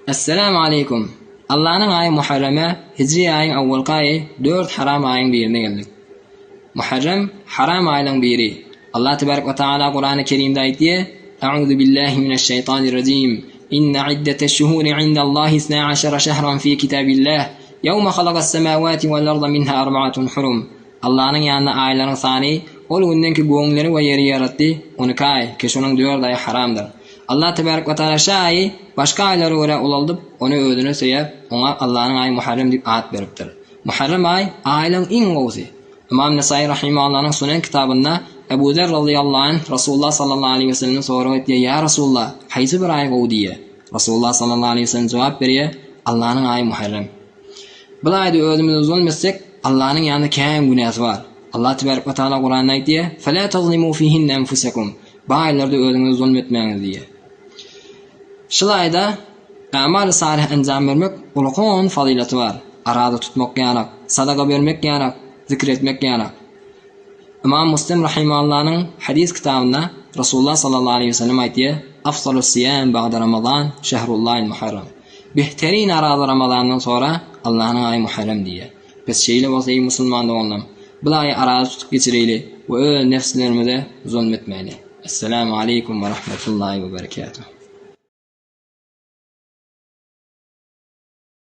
Assalamu alaikum. Allah'ın ayı Muharrem'e Hicri ayın avvalki ayı 4 haram ayın birine geldik. Muharrem haram ayının biri. Allah tebarek ve teala Kur'an-ı Kerim'de ayetiye Eûzu billahi mineşşeytanirracim. İnne iddete-şuhuri indallahi 12 şehran fi kitabillah. Yevme halakas semavati vel arda minha arba'atun hurum. Allah'ın yanında ayların sani ol günden ki göğünleri ve yeri yarattı. 12 ay ki şunun 4 ayı haramdır. Allah tebarek ve teala şayı başka ayları göre ulaldıp onu ödünü söyleyip ona Allah'ın ayı Muharrem deyip ad veriptir. Muharrem ay ayının en gozi. İmam Nesai rahimahullah'ın Sunan kitabında Ebu Zer radıyallahu anh Resulullah sallallahu aleyhi ve sellem'in soru ettiği ya Resulullah haysi bir ay gov diye. Resulullah sallallahu aleyhi ve sellem cevap veriyor Allah'ın ayı Muharrem. Bu ayda özümüzü zulmetsek Allah'ın yanında kâin günahı var. Allah tebarek ve teala Kur'an'da ayetiyor فَلَا تَظْلِمُوا فِيهِنَّ أَنْفُسَكُمْ Bu aylarda özümüzü zulmetmeyiniz diye. Şu ayda amal-ı salih enjam vermek ulukun fazileti var. Arada tutmak yanak, sadaka vermek yanak, zikretmek yanak. İmam Müslim rahimahullah'ın hadis kitabında Resulullah sallallahu aleyhi ve sellem ayetiye Afsalus siyam ba'da Ramazan şehrullahil muharram. Behterin arada Ramazan'dan sonra Allah'ın ayı Muharrem diye. Biz şeyle vasayı Müslüman da olalım. Bu ayı arada tutup geçireyle ve nefslerimize zulmetmeyli. Esselamu aleyküm ve rahmetullahi ve berekatuhu.